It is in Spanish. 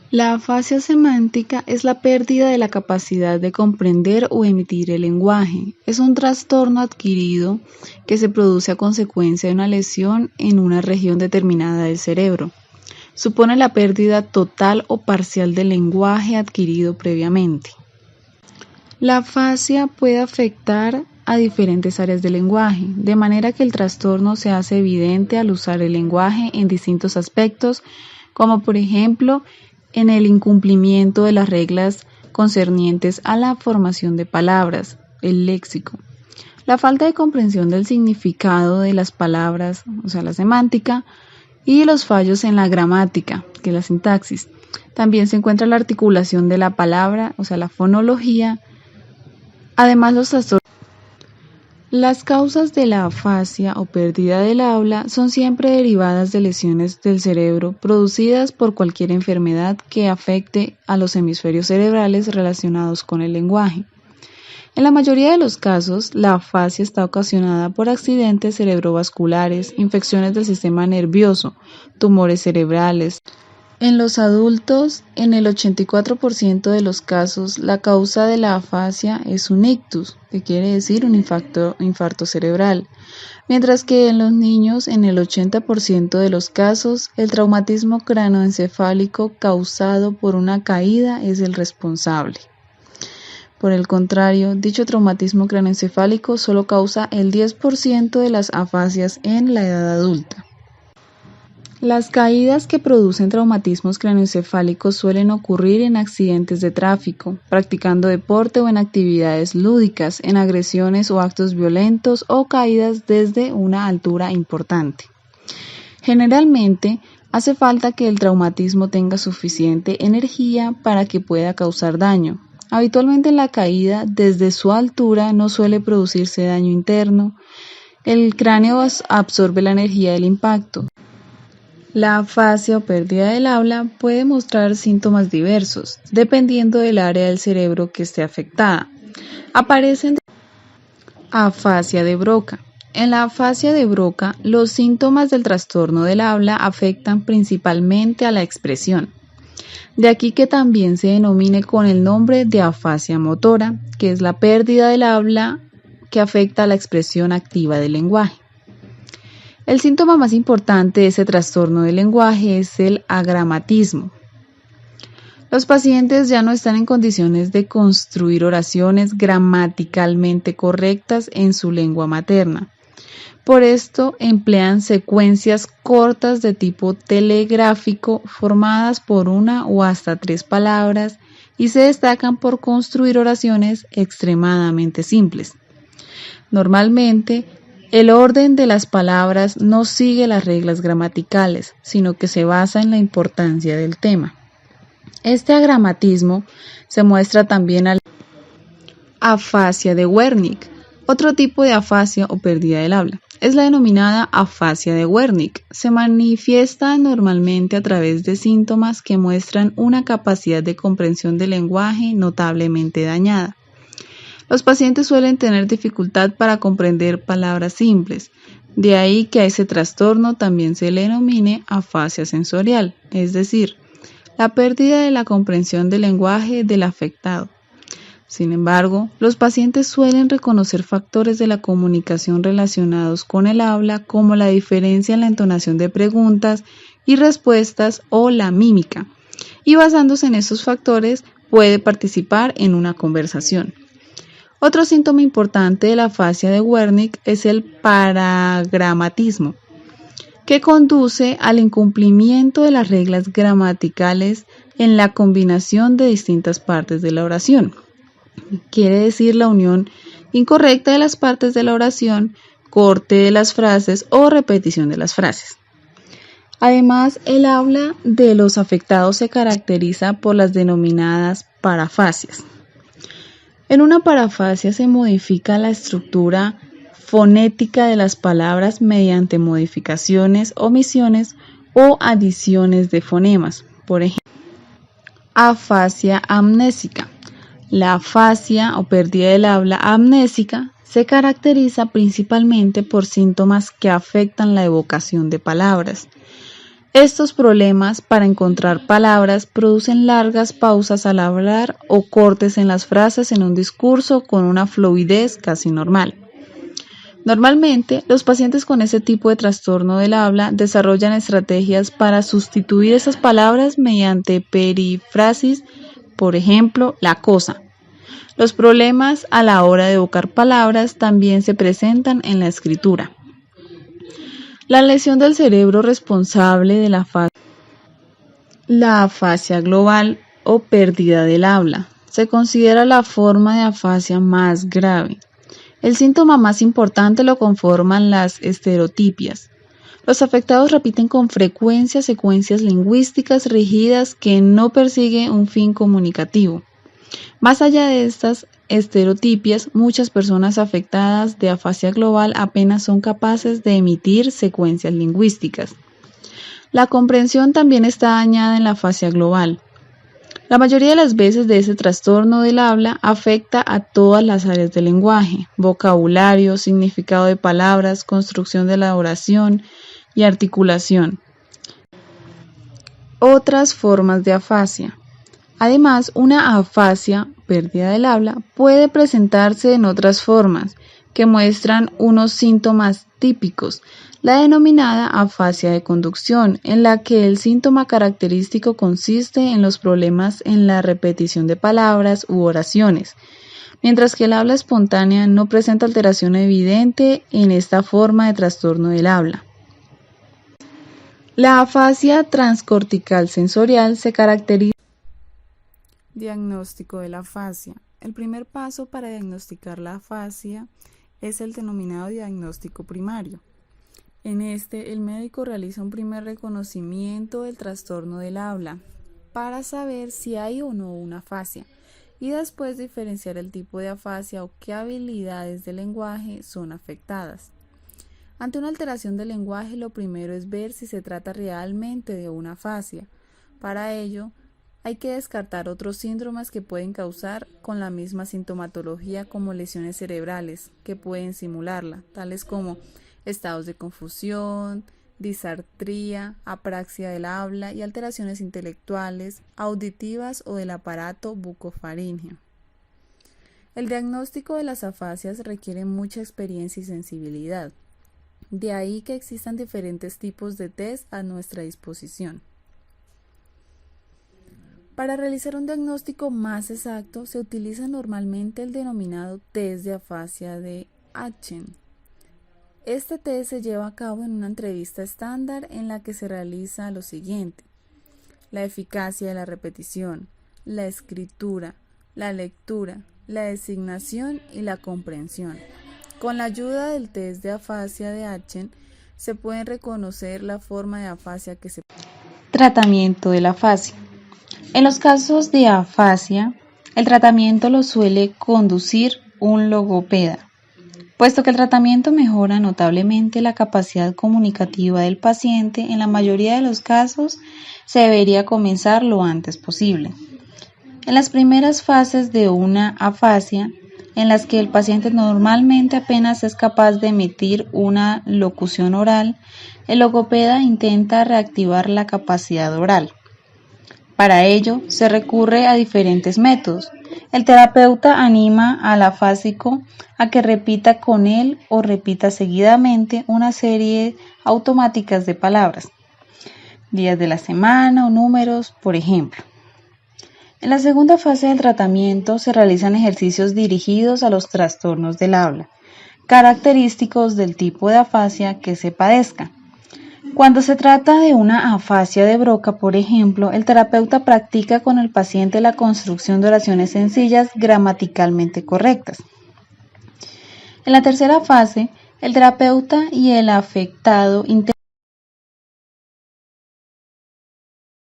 La afasia semántica es la pérdida de la capacidad de comprender o emitir el lenguaje. Es un trastorno adquirido que se produce a consecuencia de una lesión en una región determinada del cerebro. Supone la pérdida total o parcial del lenguaje adquirido previamente. La afasia puede afectar a diferentes áreas del lenguaje, de manera que el trastorno se hace evidente al usar el lenguaje en distintos aspectos, como por ejemplo en el incumplimiento de las reglas concernientes a la formación de palabras, el léxico, la falta de comprensión del significado de las palabras, o sea, la semántica, y los fallos en la gramática, que es la sintaxis. También se encuentra la articulación de la palabra, o sea, la fonología. Además, los trastornos. Las causas de la afasia o pérdida del habla son siempre derivadas de lesiones del cerebro producidas por cualquier enfermedad que afecte a los hemisferios cerebrales relacionados con el lenguaje. En la mayoría de los casos, la afasia está ocasionada por accidentes cerebrovasculares, infecciones del sistema nervioso, tumores cerebrales. En los adultos, en el 84% de los casos, la causa de la afasia es un ictus, que quiere decir un infarto cerebral, mientras que en los niños, en el 80% de los casos, el traumatismo cráneoencefálico causado por una caída es el responsable. Por el contrario, dicho traumatismo cráneoencefálico solo causa el 10% de las afasias en la edad adulta. Las caídas que producen traumatismos cráneoencefálicos suelen ocurrir en accidentes de tráfico, practicando deporte o en actividades lúdicas, en agresiones o actos violentos o caídas desde una altura importante. Generalmente, hace falta que el traumatismo tenga suficiente energía para que pueda causar daño. Habitualmente la caída desde su altura no suele producirse daño interno. El cráneo absorbe la energía del impacto. La afasia o pérdida del habla puede mostrar síntomas diversos, dependiendo del área del cerebro que esté afectada. Aparecen afasia de Broca. En la afasia de Broca, los síntomas del trastorno del habla afectan principalmente a la expresión. De aquí que también se denomine con el nombre de afasia motora, que es la pérdida del habla que afecta a la expresión activa del lenguaje. El síntoma más importante de ese trastorno del lenguaje es el agramatismo. Los pacientes ya no están en condiciones de construir oraciones gramaticalmente correctas en su lengua materna. Por esto emplean secuencias cortas de tipo telegráfico formadas por una o hasta 3 palabras y se destacan por construir oraciones extremadamente simples. Normalmente, el orden de las palabras no sigue las reglas gramaticales, sino que se basa en la importancia del tema. Este agramatismo se muestra también al afasia de Wernicke, otro tipo de afasia o pérdida del habla. Es la denominada afasia de Wernicke. Se manifiesta normalmente a través de síntomas que muestran una capacidad de comprensión del lenguaje notablemente dañada. Los pacientes suelen tener dificultad para comprender palabras simples, de ahí que a ese trastorno también se le denomine afasia sensorial, es decir, la pérdida de la comprensión del lenguaje del afectado. Sin embargo, los pacientes suelen reconocer factores de la comunicación relacionados con el habla, como la diferencia en la entonación de preguntas y respuestas o la mímica, y basándose en estos factores puede participar en una conversación. Otro síntoma importante de la afasia de Wernicke es el paragramatismo, que conduce al incumplimiento de las reglas gramaticales en la combinación de distintas partes de la oración. Quiere decir la unión incorrecta de las partes de la oración, corte de las frases o repetición de las frases. Además, el habla de los afectados se caracteriza por las denominadas parafasias. En una parafasia se modifica la estructura fonética de las palabras mediante modificaciones, omisiones o adiciones de fonemas. Por ejemplo, afasia amnésica. La afasia o pérdida del habla amnésica se caracteriza principalmente por síntomas que afectan la evocación de palabras. Estos problemas para encontrar palabras producen largas pausas al hablar o cortes en las frases en un discurso con una fluidez casi normal. Normalmente, los pacientes con ese tipo de trastorno del habla desarrollan estrategias para sustituir esas palabras mediante perífrasis, por ejemplo, la cosa. Los problemas a la hora de evocar palabras también se presentan en la escritura. La lesión del cerebro responsable de la afasia global o pérdida del habla se considera la forma de afasia más grave. El síntoma más importante lo conforman las estereotipias. Los afectados repiten con frecuencia secuencias lingüísticas rígidas que no persiguen un fin comunicativo. Más allá de estas estereotipias, muchas personas afectadas de afasia global apenas son capaces de emitir secuencias lingüísticas. La comprensión también está dañada en la afasia global. La mayoría de las veces de ese trastorno del habla afecta a todas las áreas del lenguaje: vocabulario, significado de palabras, construcción de la oración y articulación. Otras formas de afasia. Además, una afasia, pérdida del habla, puede presentarse en otras formas que muestran unos síntomas típicos, la denominada afasia de conducción, en la que el síntoma característico consiste en los problemas en la repetición de palabras u oraciones, mientras que el habla espontánea no presenta alteración evidente en esta forma de trastorno del habla. La afasia transcortical sensorial se caracteriza. Diagnóstico de la afasia. El primer paso para diagnosticar la afasia es el denominado diagnóstico primario. En este, el médico realiza un primer reconocimiento del trastorno del habla para saber si hay o no una afasia y después diferenciar el tipo de afasia o qué habilidades del lenguaje son afectadas. Ante una alteración del lenguaje, lo primero es ver si se trata realmente de una afasia. Para ello, hay que descartar otros síndromes que pueden causar con la misma sintomatología como lesiones cerebrales que pueden simularla, tales como estados de confusión, disartría, apraxia del habla y alteraciones intelectuales, auditivas o del aparato bucofaríngeo. El diagnóstico de las afasias requiere mucha experiencia y sensibilidad. De ahí que existan diferentes tipos de test a nuestra disposición. Para realizar un diagnóstico más exacto, se utiliza normalmente el denominado test de afasia de Achen. Este test se lleva a cabo en una entrevista estándar en la que se realiza lo siguiente: la eficacia de la repetición, la escritura, la lectura, la designación y la comprensión. Con la ayuda del test de afasia de Achen se puede reconocer la forma de afasia que se. Tratamiento de la afasia. En los casos de afasia, el tratamiento lo suele conducir un logopeda, puesto que el tratamiento mejora notablemente la capacidad comunicativa del paciente. En la mayoría de los casos se debería comenzar lo antes posible. En las primeras fases de una afasia, en las que el paciente normalmente apenas es capaz de emitir una locución oral, el logopeda intenta reactivar la capacidad oral. Para ello, se recurre a diferentes métodos. El terapeuta anima al afásico a que repita con él o repita seguidamente una serie automáticas de palabras, días de la semana o números, por ejemplo. En la segunda fase del tratamiento se realizan ejercicios dirigidos a los trastornos del habla, característicos del tipo de afasia que se padezca. Cuando se trata de una afasia de Broca, por ejemplo, el terapeuta practica con el paciente la construcción de oraciones sencillas gramaticalmente correctas. En la tercera fase, el terapeuta y el afectado intentan